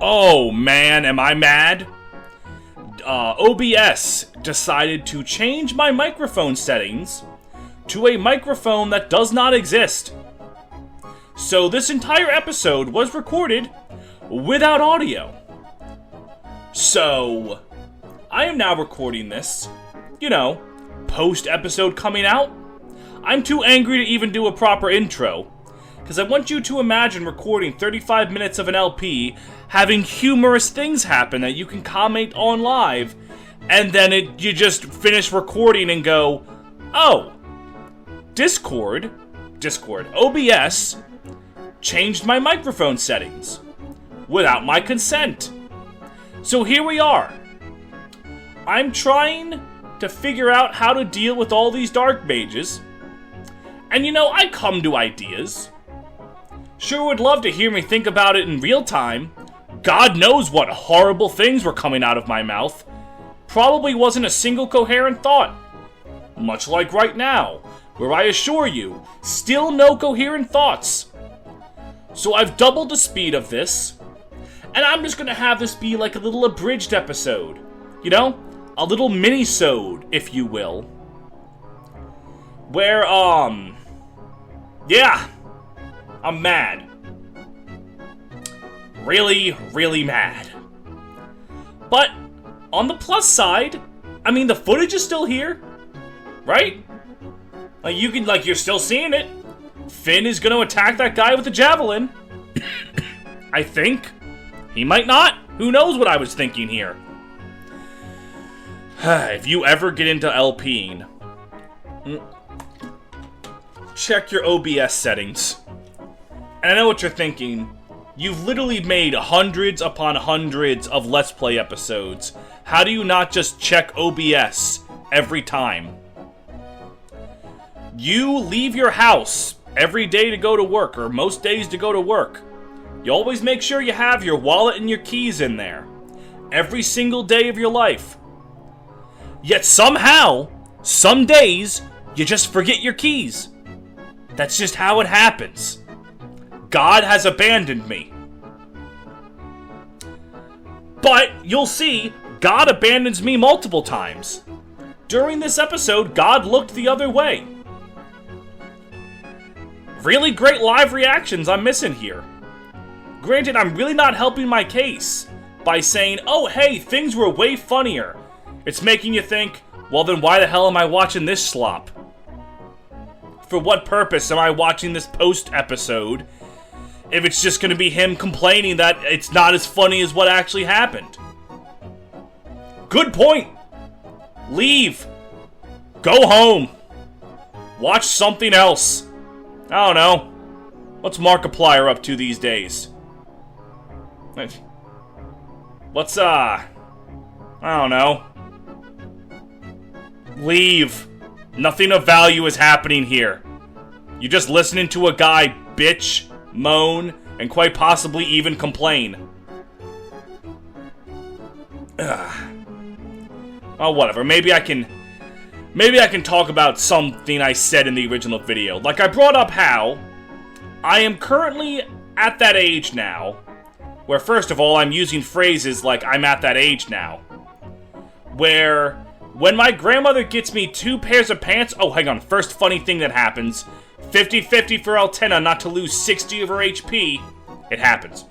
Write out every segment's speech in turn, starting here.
Oh man, am I mad? OBS decided to change my microphone settings to a microphone that does not exist. So this entire episode was recorded without audio. So, I am now recording this, post-episode coming out. I'm too angry to even do a proper intro, because I want you to imagine recording 35 minutes of an LP, having humorous things happen that you can comment on live, and then you just finish recording and go, oh, Discord, OBS, changed my microphone settings without my consent. So here we are. I'm trying to figure out how to deal with all these dark mages. And I come to ideas. Sure would love to hear me think about it in real time. God knows what horrible things were coming out of my mouth. Probably wasn't a single coherent thought. Much like right now, where I assure you, still no coherent thoughts. So I've doubled the speed of this, and I'm just gonna have this be like a little abridged episode. A little mini-sode, if you will. Where, yeah, I'm mad. Really, really mad. But, on the plus side, the footage is still here, right? You're still seeing it. Finn is gonna attack that guy with a javelin. I think. He might not. Who knows what I was thinking here? If you ever get into LPing, check your OBS settings. And I know what you're thinking. You've literally made hundreds upon hundreds of Let's Play episodes. How do you not just check OBS every time? You leave your house every day to go to work, or most days to go to work. You always make sure you have your wallet and your keys in there. Every single day of your life. Yet somehow, some days, you just forget your keys. That's just how it happens. God has abandoned me. But, you'll see, God abandons me multiple times. During this episode, God looked the other way. Really great live reactions I'm missing here. Granted, I'm really not helping my case by saying, oh hey, things were way funnier. It's making you think, well then why the hell am I watching this slop? For what purpose am I watching this post-episode if it's just gonna be him complaining that it's not as funny as what actually happened? Good point! Leave! Go home! Watch something else! I don't know. What's Markiplier up to these days? What's, I don't know. Leave. Nothing of value is happening here. You're just listening to a guy bitch, moan, and quite possibly even complain. Ugh. Oh, whatever. Maybe I can talk about something I said in the original video. Like, I brought up how I am currently at that age now where, first of all, I'm using phrases like I'm at that age now, where when my grandmother gets me 2 pairs of pants... Oh, hang on. First funny thing that happens. 50-50 for Altena not to lose 60 of her HP. It happens.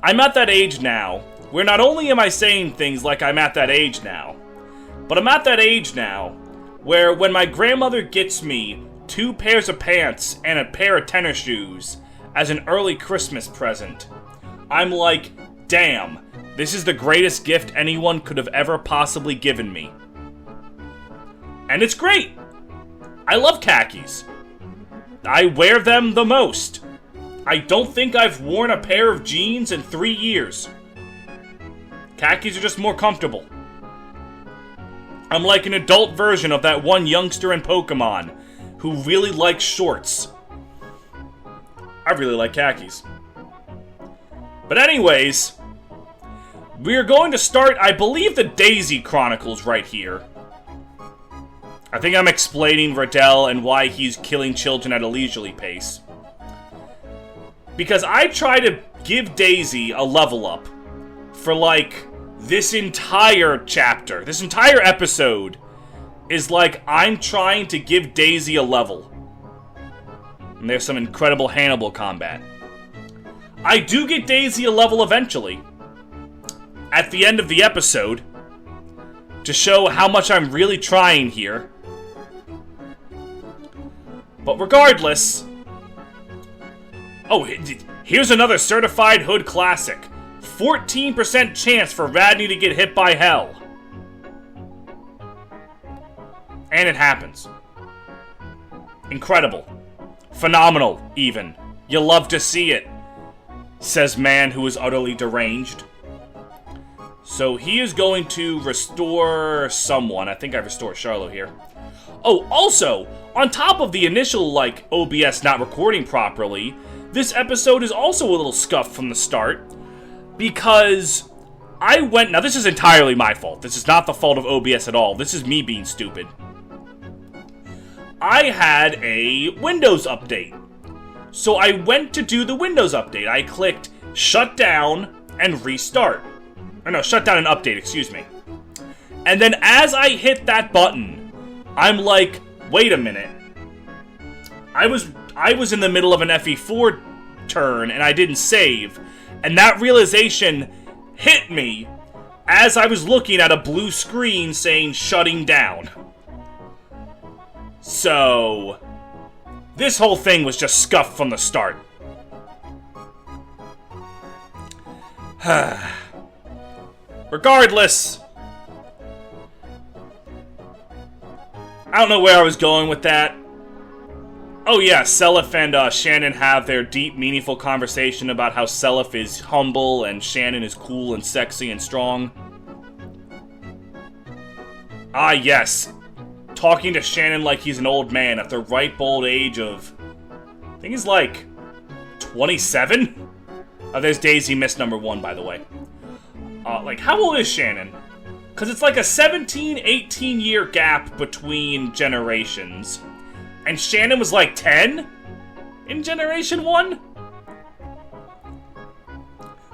I'm at that age now where not only am I saying things like I'm at that age now, but I'm at that age now where when my grandmother gets me 2 pairs of pants and a pair of tennis shoes as an early Christmas present, I'm like, damn, this is the greatest gift anyone could have ever possibly given me. And it's great. I love khakis. I wear them the most. I don't think I've worn a pair of jeans in 3 years. Khakis are just more comfortable. I'm like an adult version of that one youngster in Pokemon who really likes shorts. I really like khakis. But anyways, we are going to start, I believe, the Daisy Chronicles right here. I think I'm explaining Riddell and why he's killing children at a leisurely pace. Because I try to give Daisy a level up for, like, this entire chapter. This entire episode is like I'm trying to give Daisy a level. And there's some incredible Hannibal combat. I do get Daisy a level eventually, at the end of the episode, to show how much I'm really trying here. But regardless... Oh, here's another Certified Hood Classic. 14% chance for Radney to get hit by hell. And it happens. Incredible. Phenomenal, even. You love to see it, says man who is utterly deranged. So he is going to restore someone. I think I restore Charlo here. Oh, also, on top of the initial, like, OBS not recording properly, this episode is also a little scuffed from the start, because I went... Now, this is entirely my fault. This is not the fault of OBS at all. This is me being stupid. I had a Windows update. So I went to do the Windows update. I clicked shut down and restart. Or no, shut down and update, excuse me. And then as I hit that button, I'm like, wait a minute. I was in the middle of an FE4 turn and I didn't save. And that realization hit me as I was looking at a blue screen saying shutting down. So, this whole thing was just scuffed from the start. Regardless, I don't know where I was going with that. Oh yeah, Seliph and Shannon have their deep, meaningful conversation about how Seliph is humble and Shannon is cool and sexy and strong. Ah yes, talking to Shannon like he's an old man at the ripe old age of... I think he's like 27? Oh, there's Daisy missed number 1, by the way. Like, how old is Shannon? Because it's like a 17, 18 year gap between generations. And Shannon was like 10 in Generation 1?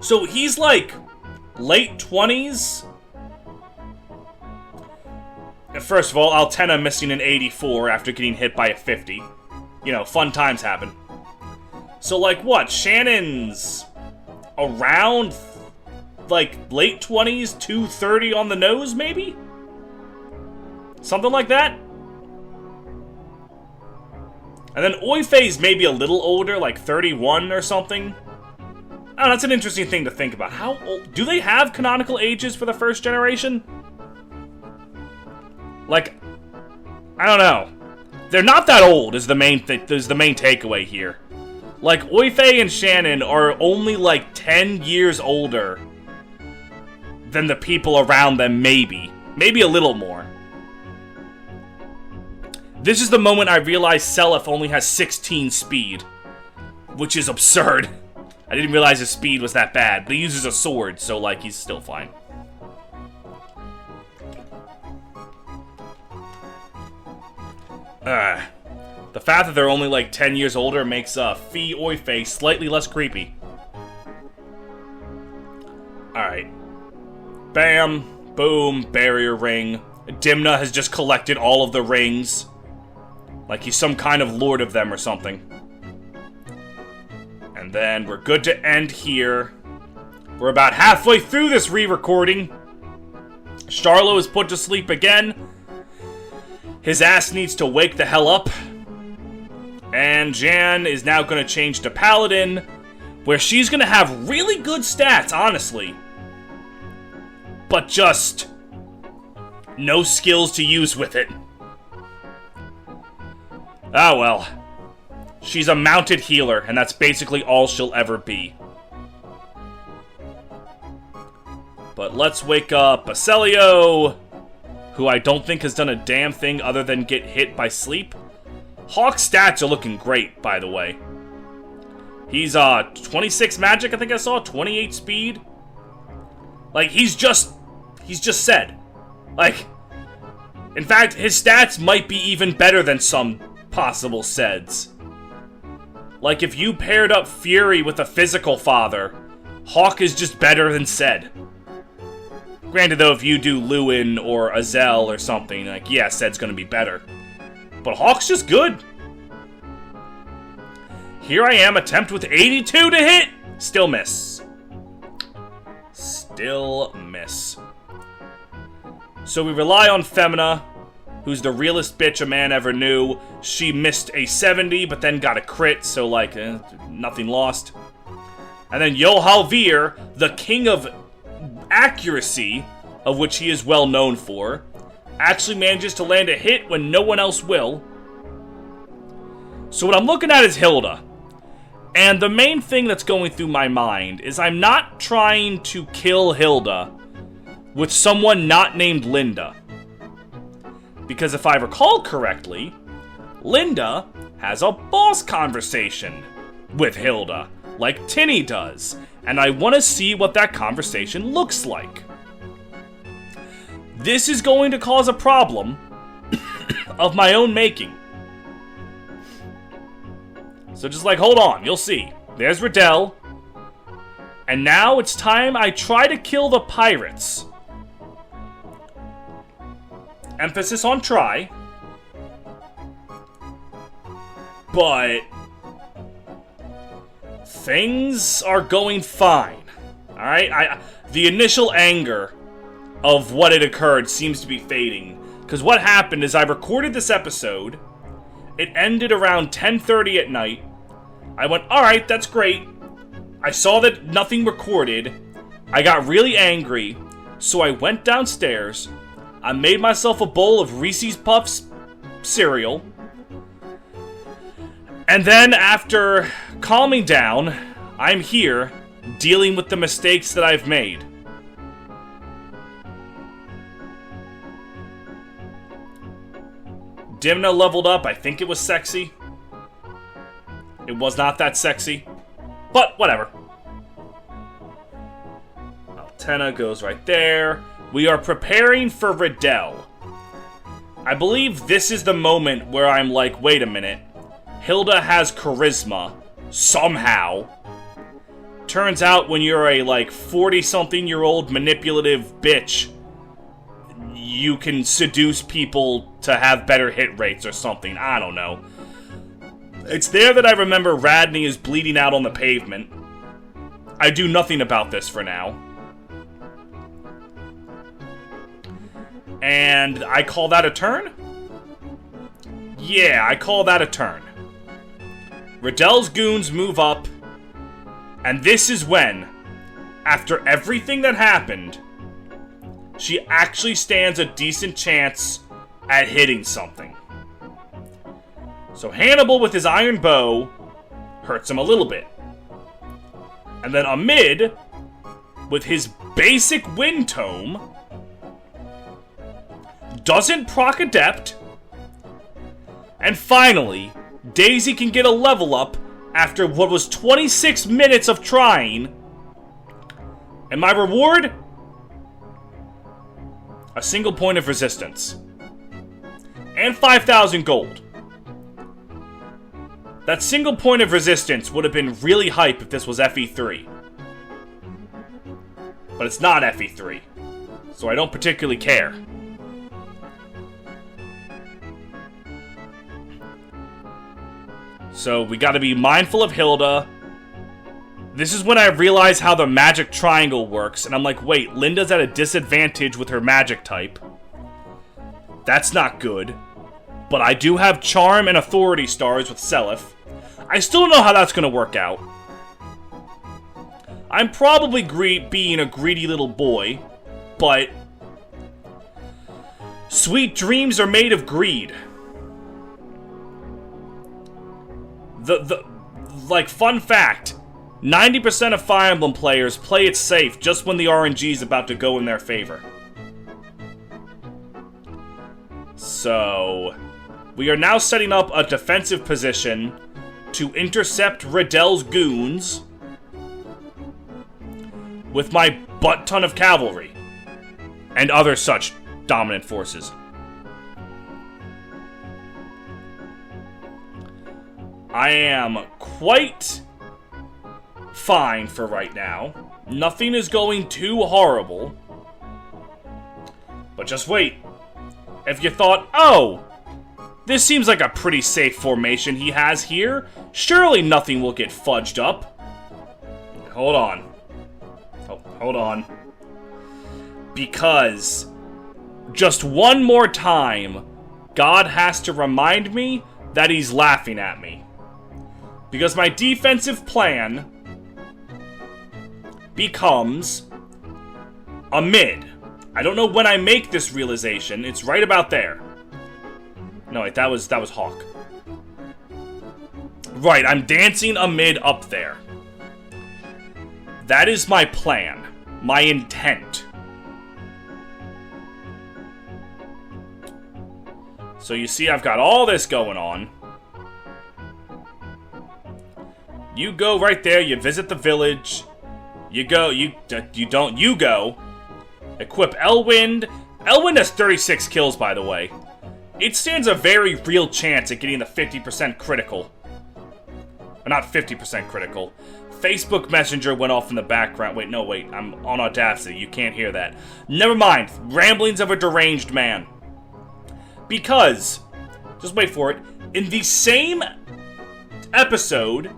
So he's like late 20s? First of all, Altena missing an 84 after getting hit by a 50. You know, fun times happen. So like what? Shannon's around like late 20s, 230 on the nose maybe? Something like that? And then Oifei's maybe a little older, like 31 or something. Oh, that's an interesting thing to think about. How old... Do they have canonical ages for the first generation? Like, I don't know. They're not that old is the main takeaway here. Like, Oifei and Shannon are only like 10 years older than the people around them, maybe. Maybe a little more. This is the moment I realized Seliph only has 16 speed, which is absurd. I didn't realize his speed was that bad, but he uses a sword, so, like, he's still fine. The fact that they're only, like, 10 years older makes, Fee Oifei slightly less creepy. Alright. Bam. Boom. Barrier ring. Dimna has just collected all of the rings. Like he's some kind of lord of them or something. And then we're good to end here. We're about halfway through this re-recording. Charlo is put to sleep again. His ass needs to wake the hell up. And Jan is now going to change to Paladin, where she's going to have really good stats, honestly. But just no skills to use with it. Ah, well. She's a mounted healer, and that's basically all she'll ever be. But let's wake up Basilio, who I don't think has done a damn thing other than get hit by sleep. Hawk's stats are looking great, by the way. He's, 26 magic, I think I saw, 28 speed. Like, he's just said. Like, in fact, his stats might be even better than some possible Seds. Like, if you paired up Fury with a physical father, Hawk is just better than Zed. Granted, though, if you do Lewin or Azel or something, like, yeah, Zed's gonna be better. But Hawk's just good. Here I am, attempt with 82 to hit! Still miss. Still miss. So we rely on Femina, who's the realest bitch a man ever knew. She missed a 70, but then got a crit, so, like, nothing lost. And then Yohalvir, the king of accuracy, of which he is well known for, actually manages to land a hit when no one else will. So what I'm looking at is Hilda. And the main thing that's going through my mind is I'm not trying to kill Hilda with someone not named Linda. Because if I recall correctly, Linda has a boss conversation with Hilda, like Tinny does. And I want to see what that conversation looks like. This is going to cause a problem of my own making. So just like, hold on, you'll see. There's Riddell. And now it's time I try to kill the pirates. Emphasis on try. But things are going fine. Alright? The initial anger of what had occurred seems to be fading. Because what happened is I recorded this episode. It ended around 10:30 at night. I went, alright, that's great. I saw that nothing recorded. I got really angry. So I went downstairs. I made myself a bowl of Reese's Puffs cereal. And then after calming down, I'm here dealing with the mistakes that I've made. Dimna leveled up. I think it was sexy. It was not that sexy. But whatever. Altena goes right there. We are preparing for Riddell. I believe this is the moment where I'm like, wait a minute. Hilda has charisma. Somehow. Turns out when you're a, like, 40-something-year-old manipulative bitch, you can seduce people to have better hit rates or something. I don't know. It's there that I remember Radney is bleeding out on the pavement. I do nothing about this for now. And I call that a turn? Yeah, I call that a turn. Riddell's goons move up. And this is when, after everything that happened, she actually stands a decent chance at hitting something. So Hannibal with his iron bow hurts him a little bit. And then Amid with his basic wind tome doesn't proc adept. And finally, Daisy can get a level up after what was 26 minutes of trying. And my reward? A single point of resistance. And 5,000 gold. That single point of resistance would have been really hype if this was FE3. But it's not FE3. So I don't particularly care. So we gotta be mindful of Hilda. This is when I realize how the magic triangle works, and I'm like, wait, Linda's at a disadvantage with her magic type. That's not good. But I do have Charm and Authority stars with Seliph. I still don't know how that's gonna work out. I'm probably being a greedy little boy, but sweet dreams are made of greed. Like, fun fact, 90% of Fire Emblem players play it safe just when the RNG is about to go in their favor. So, we are now setting up a defensive position to intercept Riddell's goons with my butt-ton of cavalry and other such dominant forces. I am quite fine for right now. Nothing is going too horrible. But just wait. If you thought, oh, this seems like a pretty safe formation he has here, surely nothing will get fudged up. Hold on. Oh, hold on. Because just one more time, God has to remind me that he's laughing at me. Because my defensive plan becomes a mid. I don't know when I make this realization. It's right about there. No, wait, that was Hawk. Right, I'm dancing a mid up there. That is my plan. My intent. So you see, I've got all this going on. You go right there, you visit the village. You go, you go. Equip Elwind. Elwind has 36 kills, by the way. It stands a very real chance at getting the 50% critical. Or not 50% critical. Facebook Messenger went off in the background. Wait, no, wait. I'm on Audacity. You can't hear that. Never mind. Ramblings of a deranged man. Because, just wait for it, in the same episode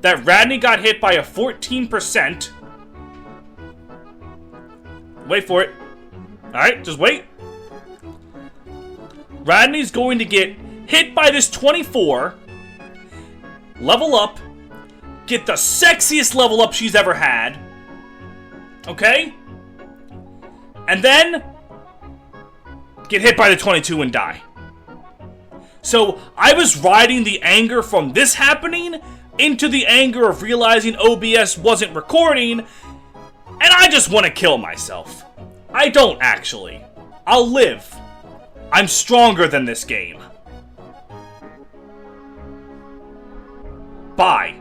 that Radney got hit by a 14%... Wait for it. Alright, just wait. Radney's going to get hit by this 24, level up, get the sexiest level up she's ever had, okay? And then get hit by the 22 and die. So I was riding the anger from this happening into the anger of realizing OBS wasn't recording, and I just want to kill myself. I don't actually. I'll live. I'm stronger than this game. Bye.